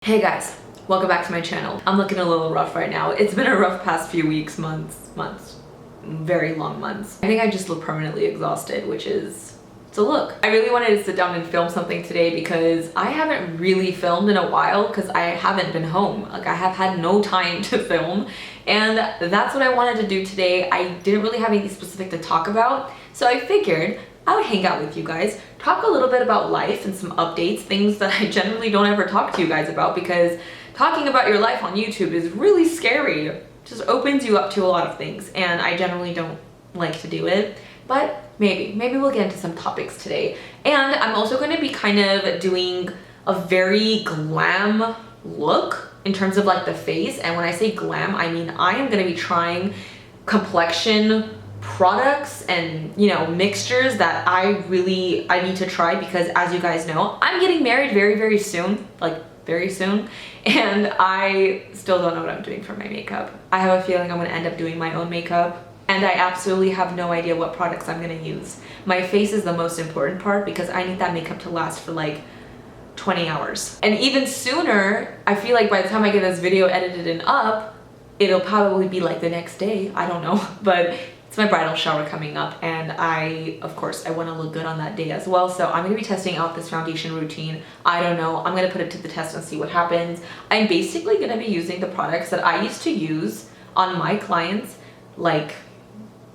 Hey guys, welcome back to my channel. I'm looking a little rough right now. It's been a rough past few weeks, months, very long months. I think I just look permanently exhausted, which is, it's a look. I really wanted to sit down and film something today because I haven't really filmed in a while because I haven't been home. Like I have had no time to film, and that's what I wanted to do today. I didn't really have anything specific to talk about, so I figured I would hang out with you guys, talk a little bit about life and some updates, things that I generally don't ever talk to you guys about because talking about your life on YouTube is really scary. It just opens you up to a lot of things and I generally don't like to do it, but maybe we'll get into some topics today. And I'm also going to be kind of doing a very glam look in terms of like the face, and when I say glam, I mean I am going to be trying complexion products and mixtures that I need to try because, as you guys know, I'm getting married very soon, like very soon, and I still don't know what I'm doing for my makeup. I have a feeling I'm gonna end up doing my own makeup, and I absolutely have no idea what products I'm gonna use. My face is the most important part because I need that makeup to last for like 20 hours. And even sooner, I feel like by the time I get this video edited and up, it'll probably be like the next day, I don't know, but it's my bridal shower coming up and of course I want to look good on that day as well. So I'm going to be testing out this foundation routine. I don't know, I'm going to put it to the test and see what happens. I'm basically going to be using the products that I used to use on my clients like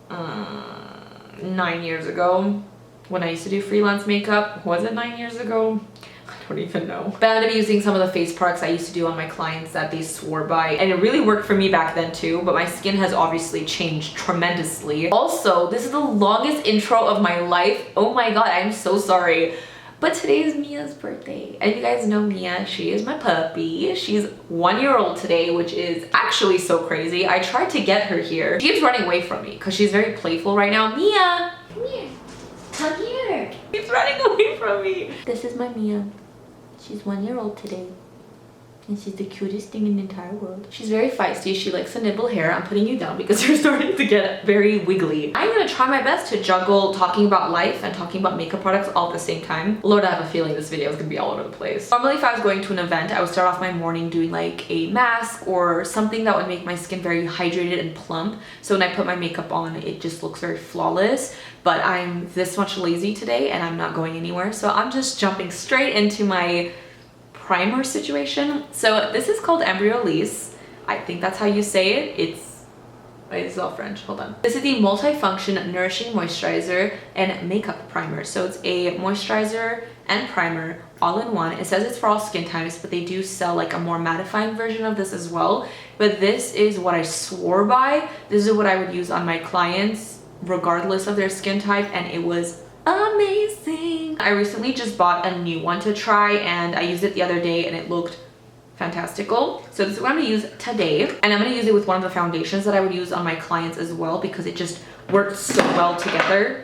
9 years ago when I used to do freelance makeup. Was it 9 years ago? I don't even know. But I'm gonna be using some of the face products I used to do on my clients that they swore by, and it really worked for me back then too, but my skin has obviously changed tremendously. Also, this is the longest intro of my life. Oh my god, I'm so sorry. But today is Mia's birthday, and you guys know Mia, she is my puppy. She's 1 year old today, which is actually so crazy. I tried to get her here. She keeps running away from me because she's very playful right now. Mia! Come here. Come here. She's running away from me. This is my Mia. She's 1 year old today, and she's the cutest thing in the entire world. She's very feisty. She likes to nibble hair. I'm putting you down because you're starting to get very wiggly. I'm gonna try my best to juggle talking about life and talking about makeup products all at the same time. Lord, I have a feeling this video is gonna be all over the place. Normally, if I was going to an event, I would start off my morning doing like a mask or something that would make my skin very hydrated and plump. So when I put my makeup on, it just looks very flawless. But I'm this much lazy today and I'm not going anywhere. So I'm just jumping straight into my primer situation. So this is called Embryolisse. I think that's how you say it. It's all French, hold on. This is the Multifunction Nourishing Moisturizer and Makeup Primer. So it's a moisturizer and primer all in one. It says it's for all skin types, but they do sell like a more mattifying version of this as well. But this is what I swore by. This is what I would use on my clients regardless of their skin type, and it was amazing. I recently just bought a new one to try, and I used it the other day and it looked fantastical. So this is what I'm gonna use today, and I'm gonna use it with one of the foundations that I would use on my clients as well because it just works so well together.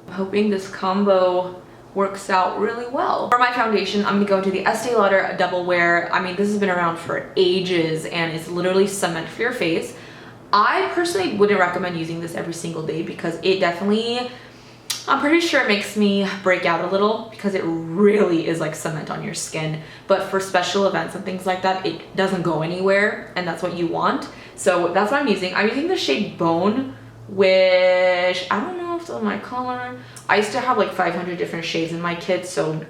I'm hoping this combo works out really well. For my foundation, I'm gonna go into the Estee Lauder Double Wear. I mean, this has been around for ages and it's literally cement for your face. I personally wouldn't recommend using this every single day because it definitely, I'm pretty sure it makes me break out a little because it really is like cement on your skin. But for special events and things like that, it doesn't go anywhere and that's what you want. So that's what I'm using. I'm using the shade Bone, which I don't know if it's my color. I used to have like 500 different shades in my kit, so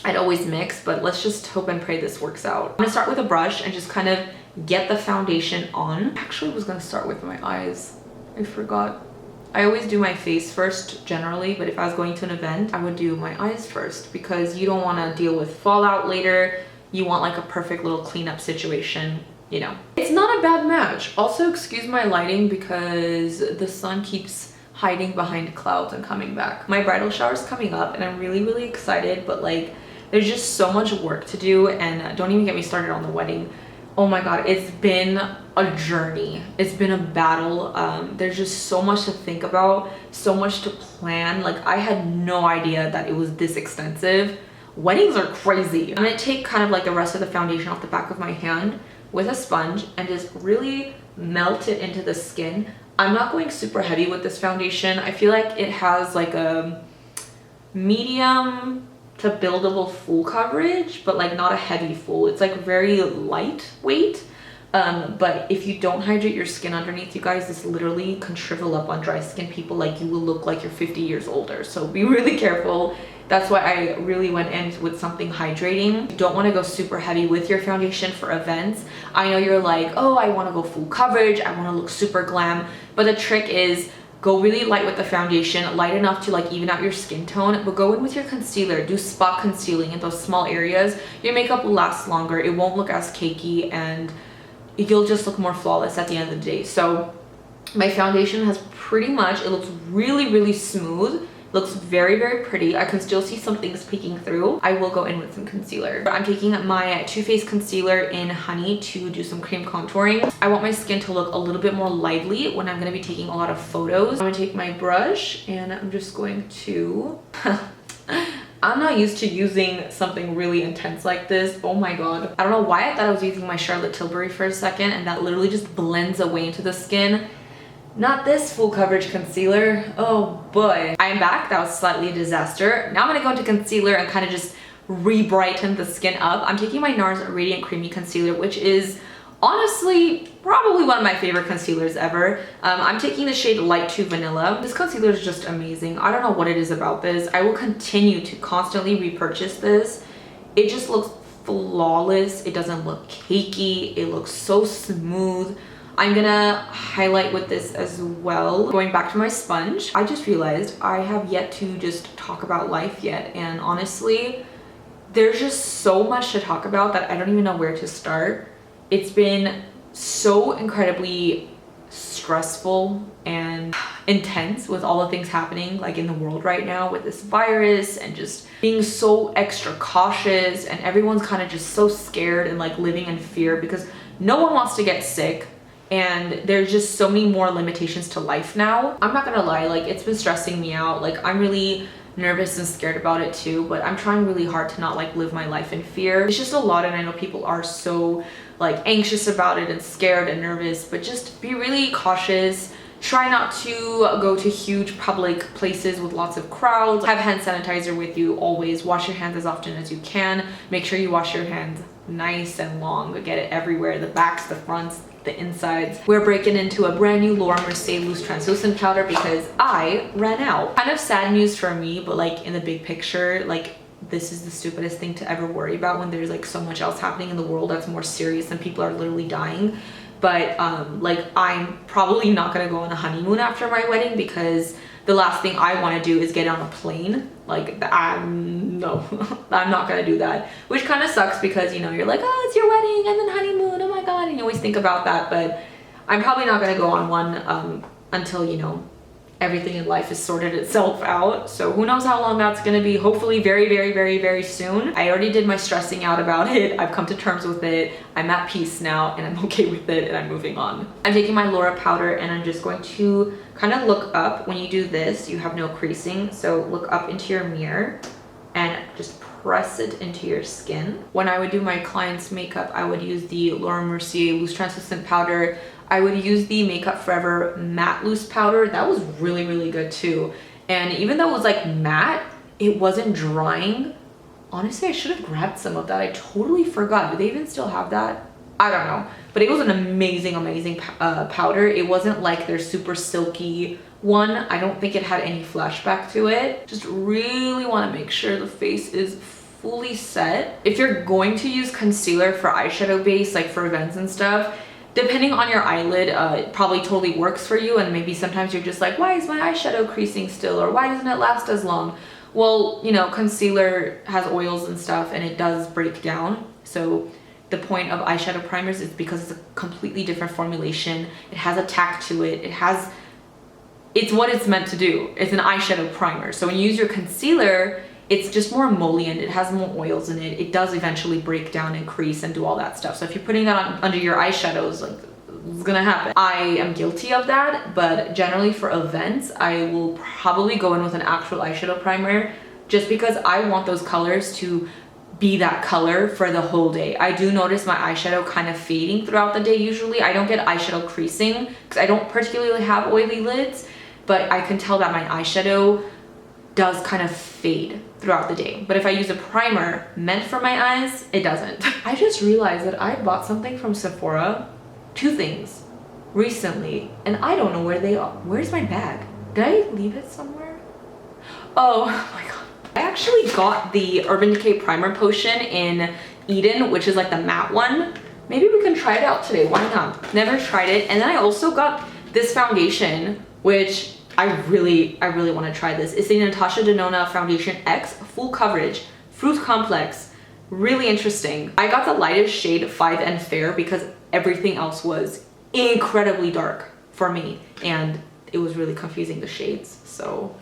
I'd always mix, but let's just hope and pray this works out. I'm gonna start with a brush and just kind of get the foundation on. Actually, I was gonna start with my eyes. I forgot. I always do my face first generally, but if I was going to an event, I would do my eyes first because you don't want to deal with fallout later. You want like a perfect little cleanup situation, you know. It's not a bad match. Also, excuse my lighting because the sun keeps hiding behind clouds and coming back. My bridal shower is coming up and I'm really excited, but like there's just so much work to do, and don't even get me started on the wedding. Oh my god, it's been a journey. It's been a battle. There's just so much to think about, so much to plan. Like I had no idea that it was this extensive. Weddings are crazy. I'm gonna take kind of like the rest of the foundation off the back of my hand with a sponge and just really melt it into the skin. I'm not going super heavy with this foundation. I feel like it has like a medium to buildable full coverage, but like not a heavy full. It's like very lightweight. But if you don't hydrate your skin underneath, you guys, this literally can shrivel up on dry skin people. Like you will look like you're 50 years older. So be really careful. That's why I really went in with something hydrating. You don't want to go super heavy with your foundation for events. I know you're like, oh, I want to go full coverage. I want to look super glam. But the trick is go really light with the foundation, light enough to like even out your skin tone, but go in with your concealer. Do spot concealing in those small areas. Your makeup will last longer. It won't look as cakey and you'll just look more flawless at the end of the day. So my foundation has pretty much, it looks really, really smooth. It looks very, very pretty. I can still see some things peeking through. I will go in with some concealer. I'm taking my Too Faced concealer in Honey to do some cream contouring. I want my skin to look a little bit more lively when I'm gonna be taking a lot of photos. I'm gonna take my brush and I'm just going to I'm not used to using something really intense like this. Oh my god. I don't know why I thought I was using my Charlotte Tilbury for a second, and that literally just blends away into the skin. Not this full coverage concealer. Oh boy. I am back. That was slightly a disaster. Now I'm gonna go into concealer and kind of just re-brighten the skin up. I'm taking my NARS Radiant Creamy Concealer, which is honestly probably one of my favorite concealers ever. I'm taking the shade Light to Vanilla. This concealer is just amazing. I don't know what it is about this. I will continue to constantly repurchase this. It just looks flawless. It doesn't look cakey. It looks so smooth. I'm gonna highlight with this as well. Going back to my sponge, I just realized I have yet to just talk about life yet, and honestly there's just so much to talk about that I don't even know where to start. It's been so incredibly stressful and intense with all the things happening like in the world right now with this virus, and just being so extra cautious, and everyone's kind of just so scared and like living in fear because no one wants to get sick, and there's just so many more limitations to life now. I'm not gonna lie, like it's been stressing me out. Like I'm really nervous and scared about it too, but I'm trying really hard to not like live my life in fear. It's just a lot, and I know people are so like anxious about it and scared and nervous, but just be really cautious. Try not to go to huge public places with lots of crowds. Have hand sanitizer with you always. Wash your hands as often as you can. Make sure you wash your hands nice and long. Get it everywhere, the backs, the fronts, the insides. We're breaking into a brand new Laura Mercier loose translucent powder because I ran out. Kind of sad news for me, but like in the big picture, like this is the stupidest thing to ever worry about when there's like so much else happening in the world that's more serious and people are literally dying. But like I'm probably not gonna go on a honeymoon after my wedding because the last thing I want to do is get on a plane. Like no, I'm not gonna do that, which kind of sucks because you know you're like, oh, it's your wedding and then honeymoon, oh my god, and you always think about that. But I'm probably not gonna go on one until you know everything in life has sorted itself out. So who knows how long that's gonna be. Hopefully very, very, very, very soon. I already did my stressing out about it. I've come to terms with it. I'm at peace now and I'm okay with it, and I'm moving on. I'm taking my Laura powder and I'm just going to kind of look up. When you do this, you have no creasing, so look up into your mirror and just press it into your skin. When I would do my client's makeup, I would use the Laura Mercier loose translucent powder. I would use the Makeup Forever matte loose powder. That was really, really good too. And even though it was like matte, it wasn't drying. Honestly, I should have grabbed some of that. I totally forgot. Do they even still have that? I don't know. But it was an amazing, amazing powder. It wasn't like their super silky one. I don't think it had any flashback to it. Just really want to make sure the face is fully set. If you're going to use concealer for eyeshadow base, like for events and stuff, depending on your eyelid, it probably totally works for you, and maybe sometimes you're just like, why is my eyeshadow creasing still, or why doesn't it last as long? Well, you know, concealer has oils and stuff and it does break down. So the point of eyeshadow primers is because it's a completely different formulation. It has a tack to it. It's what it's meant to do. It's an eyeshadow primer. So when you use your concealer, it's just more emollient. It has more oils in it. It does eventually break down and crease and do all that stuff. So if you're putting that on under your eyeshadows, like it's gonna happen. I am guilty of that, but generally for events, I will probably go in with an actual eyeshadow primer just because I want those colors to be that color for the whole day. I do notice my eyeshadow kind of fading throughout the day usually. I don't get eyeshadow creasing because I don't particularly have oily lids, but I can tell that my eyeshadow does kind of fade throughout the day. But if I use a primer meant for my eyes, it doesn't. I just realized that I bought something from Sephora, 2 things, recently, and I don't know where they are. Where's my bag? Did I leave it somewhere? Oh my god. I actually got the Urban Decay Primer Potion in Eden, which is like the matte one. Maybe we can try it out today, why not? Never tried it. And then I also got this foundation, which I really want to try this. It's the Natasha Denona Foundation X Full Coverage Fruit Complex. Really interesting. I got the lightest shade 5N Fair because everything else was incredibly dark for me, and it was really confusing, the shades. So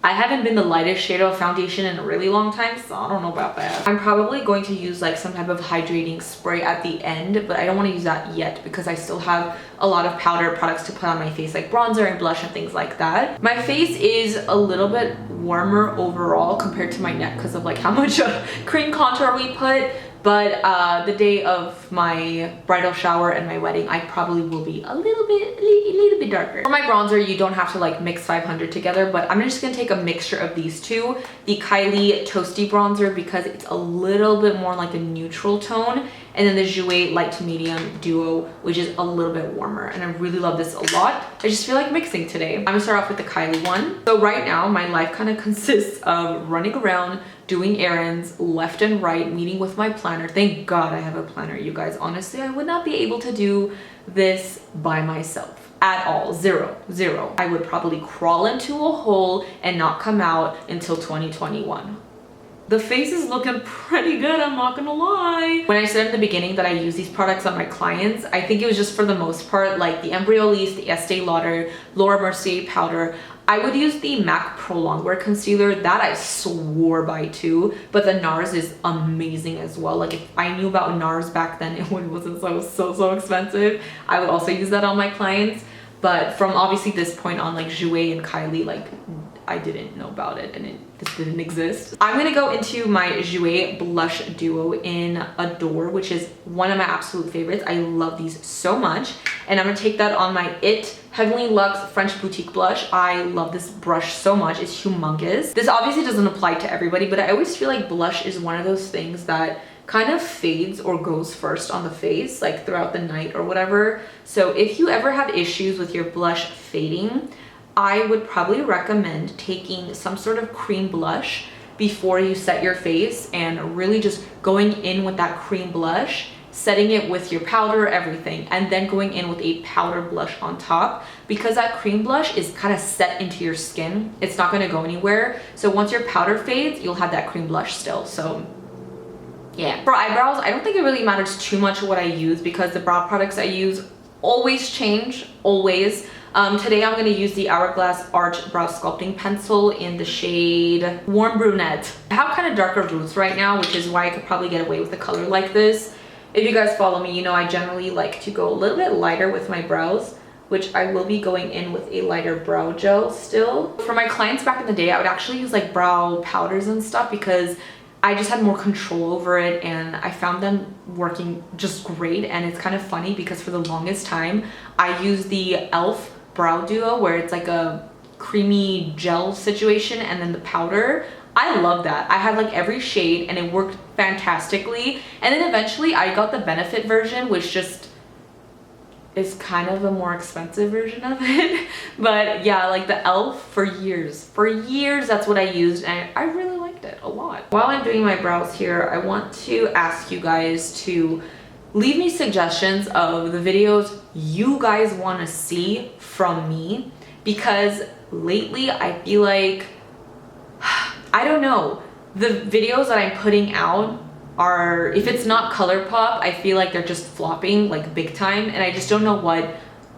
I haven't been the lightest shade of foundation in a really long time, so I don't know about that. I'm probably going to use like some type of hydrating spray at the end, but I don't want to use that yet because I still have a lot of powder products to put on my face, like bronzer and blush and things like that. My face is a little bit warmer overall compared to my neck because of like how much cream contour we put. But the day of my bridal shower and my wedding, I probably will be a little bit darker. For my bronzer, you don't have to like mix 500 together, but I'm just gonna take a mixture of these two. The Kylie Toasty Bronzer because it's a little bit more like a neutral tone, and then the Jouer Light to Medium Duo, which is a little bit warmer. And I really love this a lot. I just feel like mixing today. I'm gonna start off with the Kylie one. So right now, my life kind of consists of running around, doing errands left and right, meeting with my planner. Thank God I have a planner, you guys. Honestly, I would not be able to do this by myself at all. Zero. I would probably crawl into a hole and not come out until 2021. The face is looking pretty good, I'm not gonna lie. When I said in the beginning that I use these products on my clients, I think it was just for the most part, like the Embryolisse, the Estee Lauder, Laura Mercier powder. I would use the MAC Pro Longwear Concealer. That I swore by too, but the NARS is amazing as well. Like if I knew about NARS back then, it wasn't so expensive. I would also use that on my clients. But from obviously this point on, like Jouer and Kylie, like I didn't know about it and it just didn't exist. I'm gonna go into my Jouer Blush Duo in Adore, which is one of my absolute favorites. I love these so much. And I'm gonna take that on my IT Heavenly Luxe French Boutique Blush. I love this brush so much, it's humongous. This obviously doesn't apply to everybody, but I always feel like blush is one of those things that kind of fades or goes first on the face, like throughout the night or whatever. So if you ever have issues with your blush fading, I would probably recommend taking some sort of cream blush before you set your face and really just going in with that cream blush, setting it with your powder, everything, and then going in with a powder blush on top, because that cream blush is kind of set into your skin. It's not going to go anywhere. So once your powder fades, you'll have that cream blush still. So yeah. For eyebrows, I don't think it really matters too much what I use because the brow products I use always change, always. Today I'm going to use the Hourglass Arch Brow Sculpting Pencil in the shade Warm Brunette. I have kind of darker roots right now, which is why I could probably get away with a color like this. If you guys follow me, you know I generally like to go a little bit lighter with my brows, which I will be going in with a lighter brow gel still. For my clients back in the day, I would actually use like brow powders and stuff because I just had more control over it and I found them working just great. And it's kind of funny because for the longest time, I used the e.l.f. Brow Duo where it's like a creamy gel situation and then the powder. I love that. I had like every shade and it worked fantastically. And then eventually I got the Benefit version, which just is kind of a more expensive version of it. But yeah, like the e.l.f. for years, that's what I used and I really liked it a lot. While I'm doing my brows here, I want to ask you guys to leave me suggestions of the videos you guys want to see from me, because lately I feel like, I don't know, the videos that I'm putting out are, if it's not ColourPop, I feel like they're just flopping like big time, and I just don't know what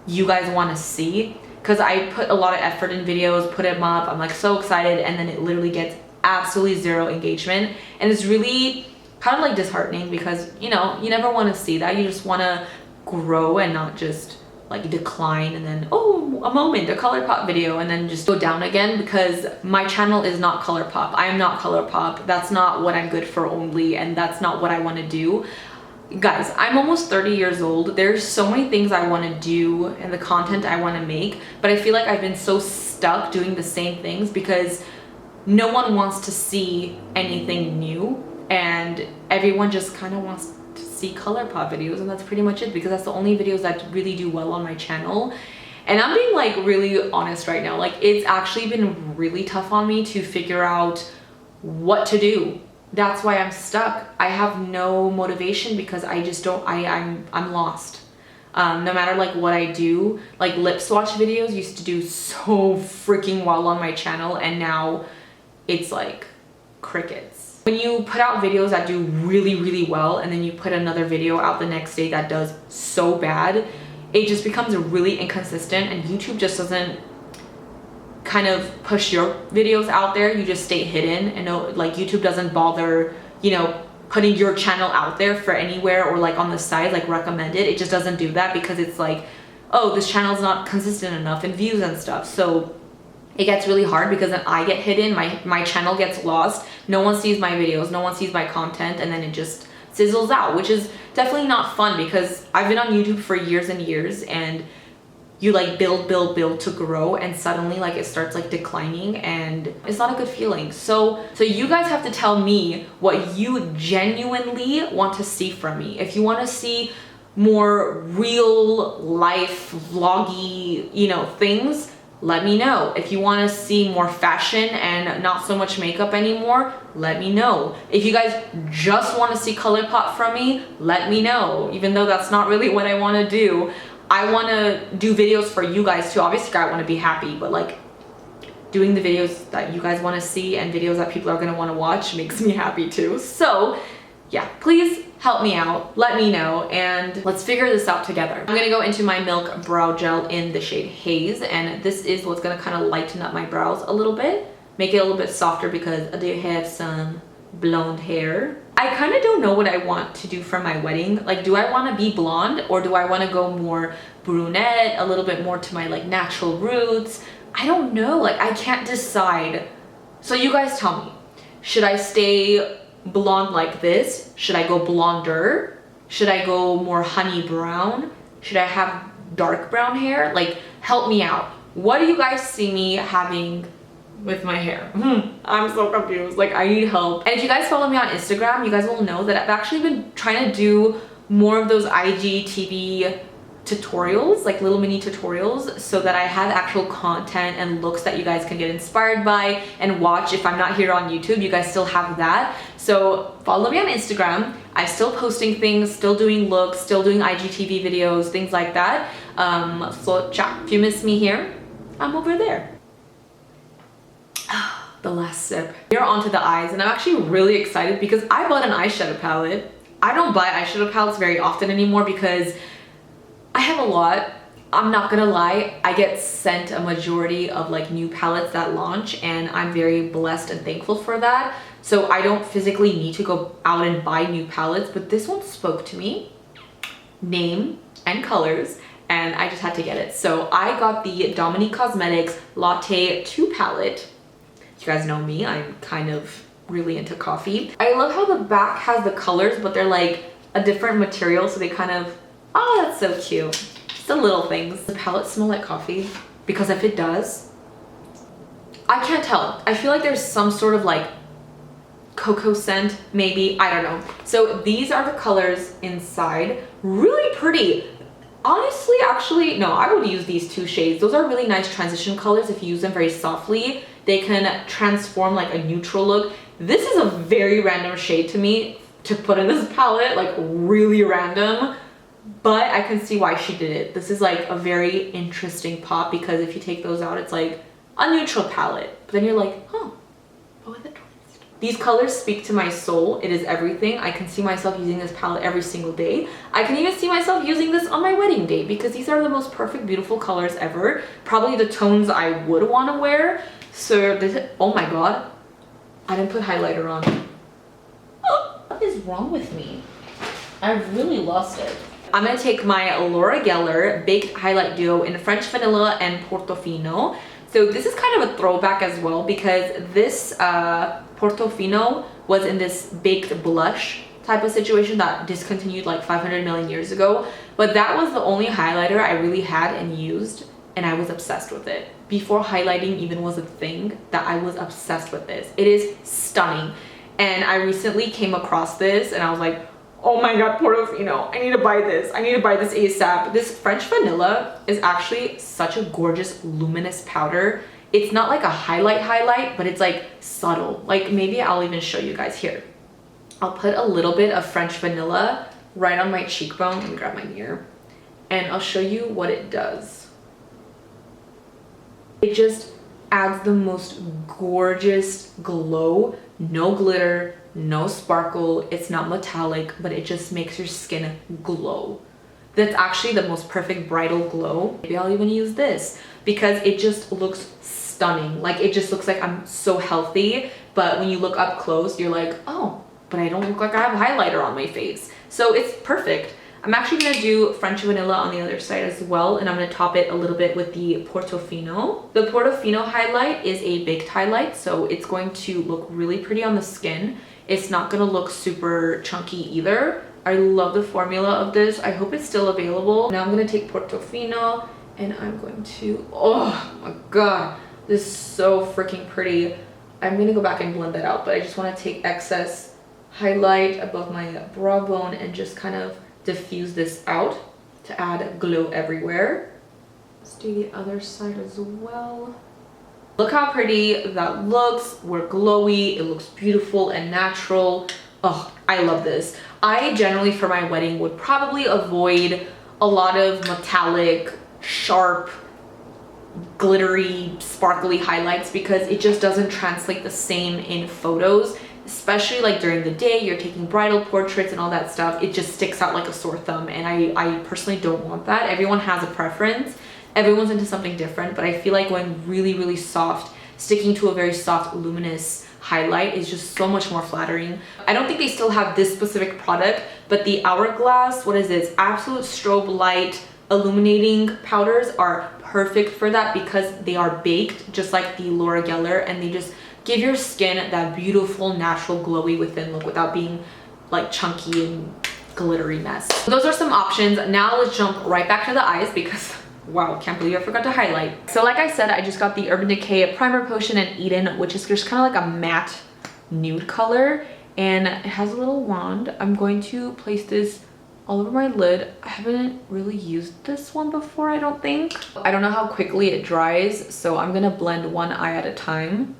you guys want to see, because I put a lot of effort in videos, put them up, I'm like so excited, and then it literally gets absolutely zero engagement, and it's really kind of like disheartening because, you know, you never want to see that. You just want to grow and not just like decline and then, oh, a moment, a ColourPop video, and then just go down again, because my channel is not ColourPop. I am not ColourPop. That's not what I'm good for only, and that's not what I want to do. Guys, I'm almost 30 years old. There's so many things I want to do and the content I want to make, but I feel like I've been so stuck doing the same things because no one wants to see anything new, and everyone just kind of wants to see ColourPop videos, and that's pretty much it, because that's the only videos that really do well on my channel. And I'm being like really honest right now, like it's actually been really tough on me to figure out what to do. That's why I'm stuck. I have no motivation because I just don't, I'm lost. No matter like what I do, like lip swatch videos used to do so freaking well on my channel, and now it's like crickets. When you put out videos that do really, really well, and then you put another video out the next day that does so bad, it just becomes really inconsistent, and YouTube just doesn't kind of push your videos out there. You just stay hidden, and like YouTube doesn't bother, you know, putting your channel out there for anywhere or like on the side, like recommended. It just doesn't do that because it's like, oh, this channel is not consistent enough in views and stuff. So it gets really hard because then I get hidden, my channel gets lost, no one sees my videos, no one sees my content, and then it just sizzles out, which is definitely not fun because I've been on YouTube for years and years, and you like build to grow, and suddenly like it starts like declining, and it's not a good feeling. So you guys have to tell me what you genuinely want to see from me. If you want to see more real life vloggy, you know, things, let me know. If you want to see more fashion and not so much makeup anymore, let me know. If you guys just want to see ColourPop from me, let me know. Even though that's not really what I want to do. I want to do videos for you guys too. Obviously I want to be happy, but like doing the videos that you guys want to see and videos that people are going to want to watch makes me happy too. So yeah, please help me out, let me know, and let's figure this out together. I'm gonna go into my Milk Brow Gel in the shade Haze, and this is what's gonna kind of lighten up my brows a little bit, make it a little bit softer because I do have some blonde hair. I kind of don't know what I want to do for my wedding. Like, do I want to be blonde, or do I want to go more brunette, a little bit more to my like natural roots? I don't know, like I can't decide. So you guys tell me, should I stay blonde like this? Should I go blonder? Should I go more honey brown? Should I have dark brown hair? Like, help me out. What do you guys see me having with my hair? I'm so confused. Like, I need help. And if you guys follow me on Instagram, you guys will know that I've actually been trying to do more of those IGTV tutorials, like little mini tutorials, so that I have actual content and looks that you guys can get inspired by and watch. If I'm not here on YouTube, you guys still have that. So follow me on Instagram. I'm still posting things, still doing looks, still doing IGTV videos, things like that. So ciao. If you miss me here, I'm over there. The last sip. We're onto the eyes, and I'm actually really excited because I bought an eyeshadow palette. I don't buy eyeshadow palettes very often anymore because I have a lot. I'm not gonna lie, I get sent a majority of like new palettes that launch, and I'm very blessed and thankful for that. So I don't physically need to go out and buy new palettes, but this one spoke to me, name and colors, and I just had to get it. So I got the Dominique Cosmetics Latte 2 palette. You guys know me, I'm kind of really into coffee. I love how the back has the colors, but they're like a different material, so they kind of, oh, that's so cute. Just the little things. Does the palette smell like coffee? Because if it does, I can't tell. I feel like there's some sort of like cocoa scent, maybe, I don't know. So these are the colors inside. Really pretty. Honestly, actually, no, I would use these two shades. Those are really nice transition colors. If you use them very softly, they can transform like a neutral look. This is a very random shade to me to put in this palette, like really random, but I can see why she did it. This is like a very interesting pop because if you take those out, it's like a neutral palette. But then you're like, huh, but with a twist. These colors speak to my soul. It is everything. I can see myself using this palette every single day. I can even see myself using this on my wedding day because these are the most perfect, beautiful colors ever. Probably the tones I would want to wear. So this, oh my god, I didn't put highlighter on. Oh, what is wrong with me? I've really lost it. I'm gonna take my Laura Gellar Baked Highlight Duo in French Vanilla and Portofino. So this is kind of a throwback as well because this Portofino was in this baked blush type of situation that discontinued like 500 million years ago. But that was the only highlighter I really had and used, and I was obsessed with it. before highlighting even was a thing, that I was obsessed with this. It is stunning. And I recently came across this and I was like, oh my god, Portofino, I need to buy this. I need to buy this ASAP. This French Vanilla is actually such a gorgeous luminous powder. It's not like a highlight, but it's like subtle. Like maybe I'll even show you guys here. I'll put a little bit of French Vanilla right on my cheekbone. Let me grab my mirror. And I'll show you what it does. It just adds the most gorgeous glow. No glitter, no sparkle. It's not metallic, but it just makes your skin glow. That's actually the most perfect bridal glow. Maybe I'll even use this because it just looks stunning. Like it just looks like I'm so healthy, but when you look up close, you're like, oh, but I don't look like I have highlighter on my face. So it's perfect. I'm actually gonna do French Vanilla on the other side as well, and I'm gonna top it a little bit with the Portofino. The Portofino highlight is a baked highlight, so it's going to look really pretty on the skin. It's not gonna look super chunky either. I love the formula of this. I hope it's still available. Now I'm gonna take Portofino and I'm going to, oh my god, this is so freaking pretty. I'm gonna go back and blend that out, but I just wanna take excess highlight above my brow bone and just kind of diffuse this out to add glow everywhere. Let's do the other side as well. Look how pretty that looks. We're glowy. It looks beautiful and natural. Oh, I love this. I generally for my wedding would probably avoid a lot of metallic, sharp, glittery, sparkly highlights because it just doesn't translate the same in photos. Especially like during the day, you're taking bridal portraits and all that stuff. It just sticks out like a sore thumb, and I personally don't want that. Everyone has a preference. Everyone's into something different, but I feel like going really, really soft, sticking to a very soft, luminous highlight is just so much more flattering. I don't think they still have this specific product, but the Hourglass, what is this? Absolute Strobe Light Illuminating powders are perfect for that because they are baked just like the Laura Gellar, and they just give your skin that beautiful, natural, glowy within look without being like chunky and glittery mess. Those are some options. Now let's jump right back to the eyes because wow, can't believe I forgot to highlight. So like I said, I just got the Urban Decay Primer Potion in Eden, which is just kind of like a matte nude color, and it has a little wand. I'm going to place this all over my lid. I haven't really used this one before, I don't think. I don't know how quickly it dries, so I'm gonna blend one eye at a time.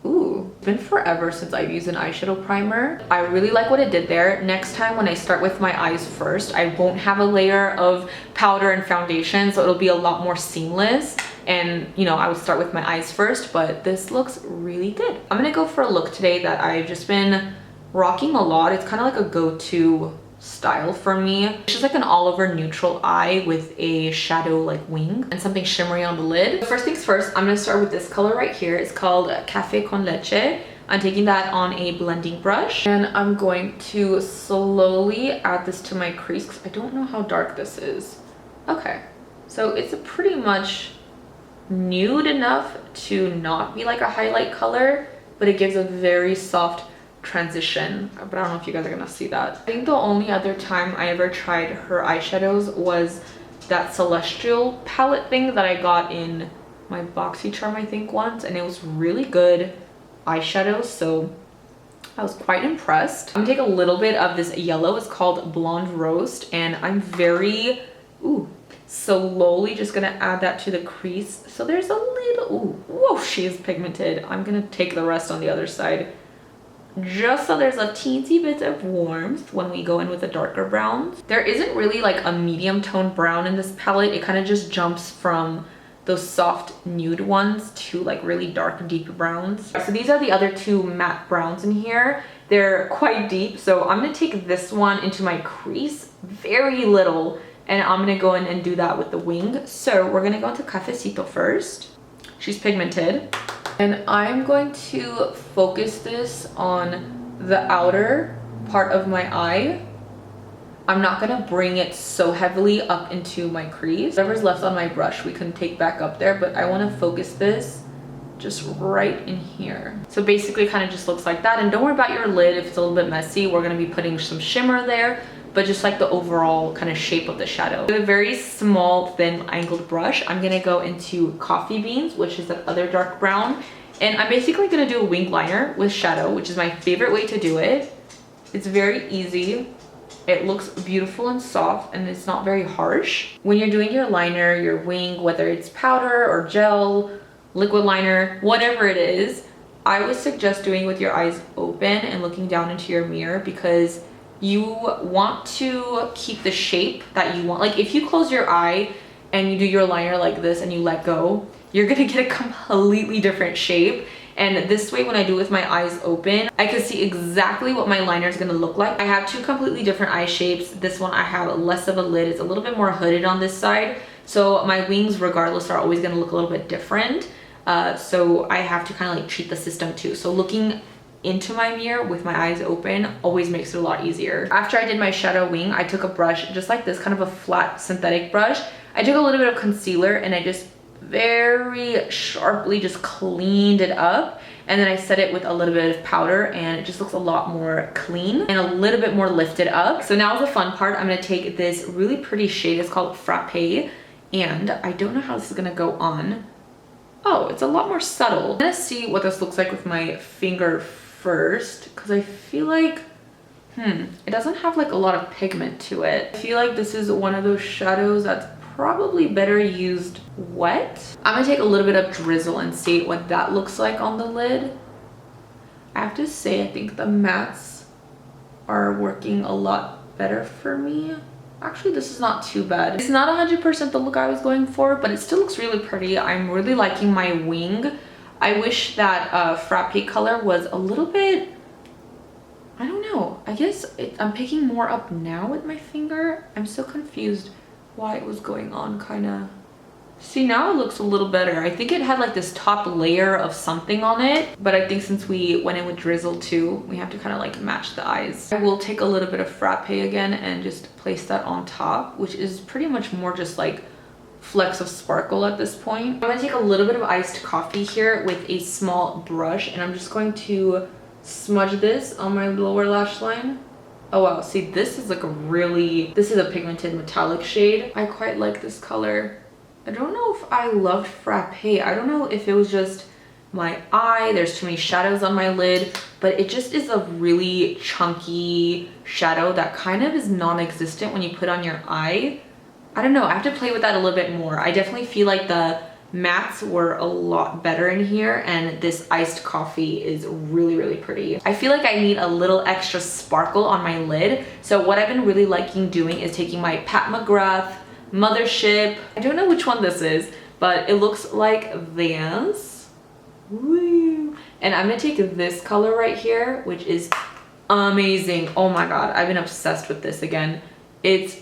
Ooh, it's been forever since I've used an eyeshadow primer. I really like what it did there. Next time when I start with my eyes first, I won't have a layer of powder and foundation, so it'll be a lot more seamless. And you know, I would start with my eyes first, but this looks really good. I'm gonna go for a look today that I've just been rocking a lot. It's kind of like a go-to style for me. It's just like an all-over neutral eye with a shadow like wing and something shimmery on the lid. First things first, I'm gonna start with this color right here. It's called Café con Leche. I'm taking that on a blending brush and I'm going to slowly add this to my crease because I don't know how dark this is. Okay, so it's a pretty much nude enough to not be like a highlight color, but it gives a very soft transition, but I don't know if you guys are gonna see that. I think the only other time I ever tried her eyeshadows was that Celestial palette thing that I got in my BoxyCharm I think once, and it was really good eyeshadow, so I was quite impressed. I'm gonna take a little bit of this yellow. It's called Blonde Roast, and I'm very slowly just gonna add that to the crease. So there's a little, whoa, she is pigmented. I'm gonna take the rest on the other side, just so there's a teensy bit of warmth when we go in with the darker browns. There isn't really like a medium tone brown in this palette. It kind of just jumps from those soft nude ones to like really dark deep browns. So these are the other two matte browns in here. They're quite deep, so I'm gonna take this one into my crease, very little, and I'm gonna go in and do that with the wing. So we're gonna go into Cafecito first. She's pigmented. And I'm going to focus this on the outer part of my eye. I'm not gonna bring it so heavily up into my crease. Whatever's left on my brush we can take back up there, but I wanna focus this just right in here. So basically it kind of just looks like that. And don't worry about your lid if it's a little bit messy. We're gonna be putting some shimmer there, but just like the overall kind of shape of the shadow. With a very small, thin, angled brush, I'm gonna go into Coffee Beans, which is that other dark brown. And I'm basically gonna do a wing liner with shadow, which is my favorite way to do it. It's very easy. It looks beautiful and soft, and it's not very harsh. When you're doing your liner, your wing, whether it's powder or gel, liquid liner, whatever it is, I would suggest doing it with your eyes open and looking down into your mirror, because you want to keep the shape that you want. Like if you close your eye and you do your liner like this and you let go, you're gonna get a completely different shape. And this way, when I do it with my eyes open, I can see exactly what my liner is gonna look like. I have two completely different eye shapes. This one I have less of a lid, it's a little bit more hooded on this side. So my wings regardless are always gonna look a little bit different. So I have to kind of like cheat the system too. So looking into my mirror with my eyes open always makes it a lot easier. After I did my shadow wing, I took a brush just like this, kind of a flat synthetic brush. I took a little bit of concealer and I just very sharply just cleaned it up, and then I set it with a little bit of powder, and it just looks a lot more clean and a little bit more lifted up. So now the fun part, I'm gonna take this really pretty shade, it's called Frappe, and I don't know how this is gonna go on. Oh, it's a lot more subtle. I'm gonna see what this looks like with my finger first, because I feel like it doesn't have like a lot of pigment to it. I feel like this is one of those shadows that's probably better used wet. I'm gonna take a little bit of drizzle and see what that looks like on the lid. I have to say, I think the mattes are working a lot better for me. Actually, this is not too bad. It's not 100% the look I was going for, but it still looks really pretty. I'm really liking my wing. I wish that Frappe color was a little bit, I don't know. I guess I'm picking more up now with my finger. I'm so confused why it was going on kind of. See, now it looks a little better. I think it had like this top layer of something on it, but I think since we went in with drizzle too, we have to kind of like match the eyes. I will take a little bit of Frappe again and just place that on top, which is pretty much more just like flecks of sparkle at this point. I'm gonna take a little bit of iced coffee here with a small brush, and I'm just going to smudge this on my lower lash line. Oh wow, see, this is like a really, this is a pigmented metallic shade. I quite like this color. I don't know if I loved Frappe. I don't know if it was just my eye, there's too many shadows on my lid, but it just is a really chunky shadow that kind of is non-existent when you put on your eye. I don't know, I have to play with that a little bit more. I definitely feel like the mattes were a lot better in here, and this iced coffee is really, really pretty. I feel like I need a little extra sparkle on my lid, so what I've been really liking doing is taking my Mcgrath Mothership, I don't know which one this is, but it looks like this. Woo. And I'm gonna take this color right here, which is amazing. Oh my god, I've been obsessed with this again. It's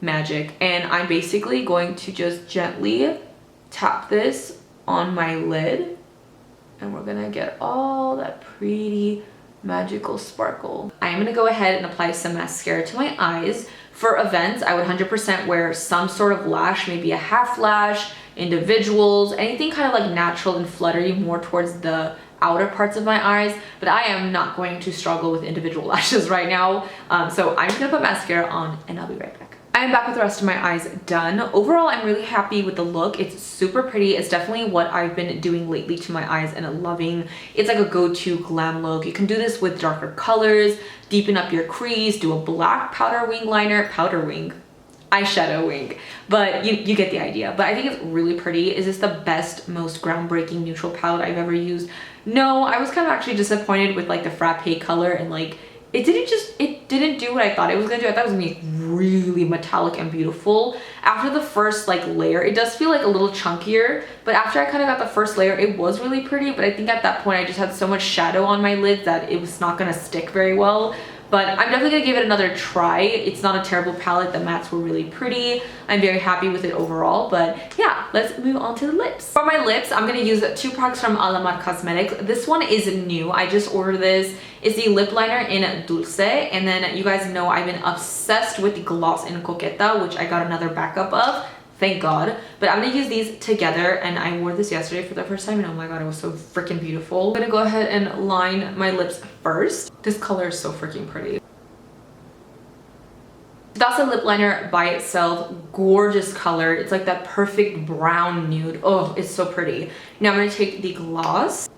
magic. And I'm basically going to just gently tap this on my lid, and we're gonna get all that pretty magical sparkle. I am gonna go ahead and apply some mascara to my eyes. For events, I would 100% wear some sort of lash, maybe a half lash, individuals, anything kind of like natural and fluttery, more towards the outer parts of my eyes, but I am not going to struggle with individual lashes right now. So I'm just gonna put mascara on and I'll be right back. I'm back with the rest of my eyes done. Overall, I'm really happy with the look. It's super pretty. It's definitely what I've been doing lately to my eyes and loving. It's like a go-to glam look. You can do this with darker colors, deepen up your crease, do a black powder wing liner, eyeshadow wing, but you get the idea. But I think it's really pretty. Is this the best, most groundbreaking neutral palette I've ever used? No, I was kind of actually disappointed with like the Frappe color, and like it didn't do what I thought it was gonna do. I thought it was gonna be really metallic and beautiful. After the first like layer, it does feel like a little chunkier, but after I kind of got the first layer, it was really pretty. But I think at that point I just had so much shadow on my lids that it was not gonna stick very well. But I'm definitely gonna give it another try. It's not a terrible palette. The mattes were really pretty. I'm very happy with it overall. But yeah, let's move on to the lips. For my lips, I'm gonna use two products from Alamar Cosmetics. This one is new. I just ordered this. It's the lip liner in Dulce. And then you guys know I've been obsessed with the gloss in Coqueta, which I got another backup of. Thank God. But I'm gonna use these together, and I wore this yesterday for the first time, and oh my god, it was so freaking beautiful. I'm gonna go ahead and line my lips first. This color is so freaking pretty. That's a lip liner by itself. Gorgeous color. It's like that perfect brown nude. Oh, it's so pretty. Now I'm gonna take the gloss.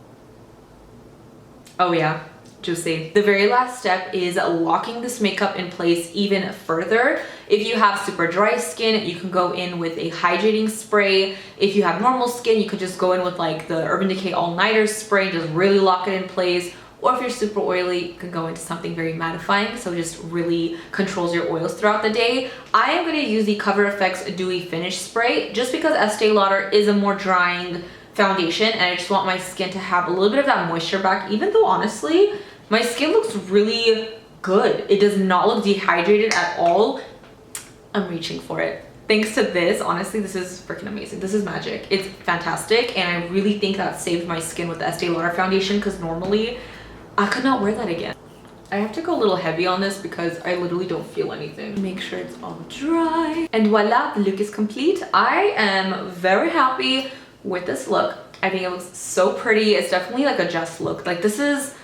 Oh yeah, Jesi. The very last step is locking this makeup in place even further. If you have super dry skin, you can go in with a hydrating spray. If you have normal skin, you could just go in with like the Urban Decay All Nighter spray, just really lock it in place. Or if you're super oily, you can go into something very mattifying, so just really controls your oils throughout the day. I am going to use the Cover FX Dewy Finish Spray just because Estee Lauder is a more drying foundation and I just want my skin to have a little bit of that moisture back, even though honestly, my skin looks really good. It does not look dehydrated at all. I'm reaching for it. Thanks to this, honestly, this is freaking amazing. This is magic. It's fantastic and I really think that saved my skin with the Estee Lauder foundation because normally I could not wear that again. I have to go a little heavy on this because I literally don't feel anything. Make sure it's all dry. And voila, the look is complete. I am very happy with this look. I think it looks so pretty. It's definitely like a Jess look. Like this is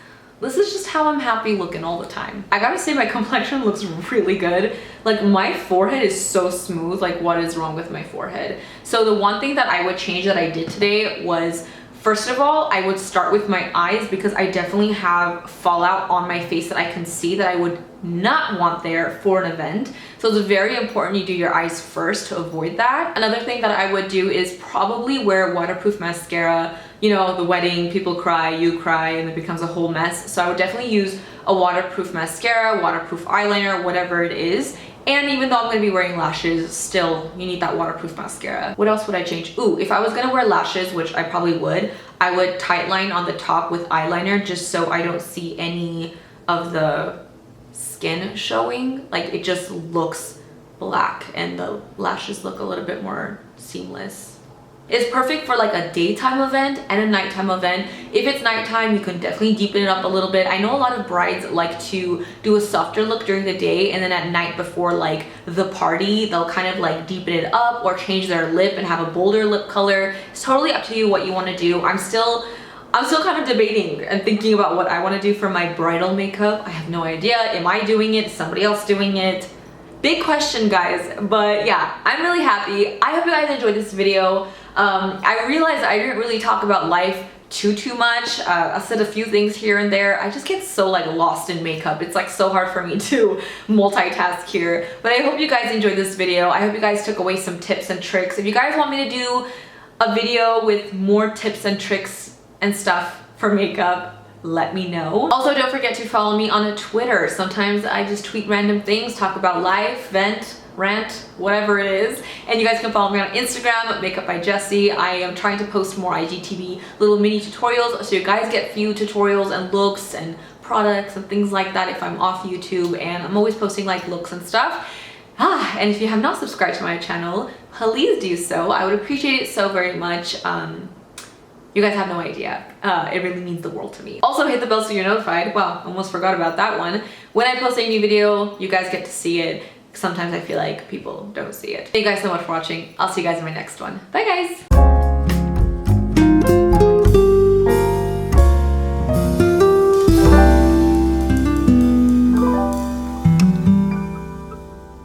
just how I'm happy looking all the time. I gotta say my complexion looks really good. Like my forehead is so smooth. Like what is wrong with my forehead? So the one thing that I would change that I did today was, first of all, I would start with my eyes because I definitely have fallout on my face that I can see that I would not want there for an event. So it's very important you do your eyes first to avoid that. Another thing that I would do is probably wear waterproof mascara. You know, the wedding, people cry, you cry, and it becomes a whole mess. So I would definitely use a waterproof mascara, waterproof eyeliner, whatever it is. And even though I'm going to be wearing lashes, still, you need that waterproof mascara. What else would I change? Ooh, if I was going to wear lashes, which I probably would, I would tight line on the top with eyeliner just so I don't see any of the skin showing. Like, it just looks black and the lashes look a little bit more seamless. It's perfect for like a daytime event and a nighttime event. If it's nighttime, you can definitely deepen it up a little bit. I know a lot of brides like to do a softer look during the day and then at night before like the party, they'll kind of like deepen it up or change their lip and have a bolder lip color. It's totally up to you what you want to do. I'm still kind of debating and thinking about what I want to do for my bridal makeup. I have no idea. Am I doing it? Is somebody else doing it? Big question, guys. But yeah, I'm really happy. I hope you guys enjoyed this video. I realized I didn't really talk about life too much. I said a few things here and there. I just get so like lost in makeup. It's like so hard for me to multitask here. But I hope you guys enjoyed this video. I hope you guys took away some tips and tricks. If you guys want me to do a video with more tips and tricks and stuff for makeup, let me know. Also, don't forget to follow me on Twitter. Sometimes I just tweet random things, talk about life, vent, rant, whatever it is. And you guys can follow me on Instagram, Makeup by Jesi. I am trying to post more IGTV little mini tutorials so you guys get few tutorials and looks and products and things like that if I'm off YouTube, and I'm always posting like looks and stuff. And if you have not subscribed to my channel, please do so. I would appreciate it so very much. You guys have no idea. It really means the world to me. Also, hit the bell so you're notified. Wow, almost forgot about that one. When I post a new video, you guys get to see it. Sometimes I feel like people don't see it. Thank you guys so much for watching. I'll see you guys in my next one. Bye, guys.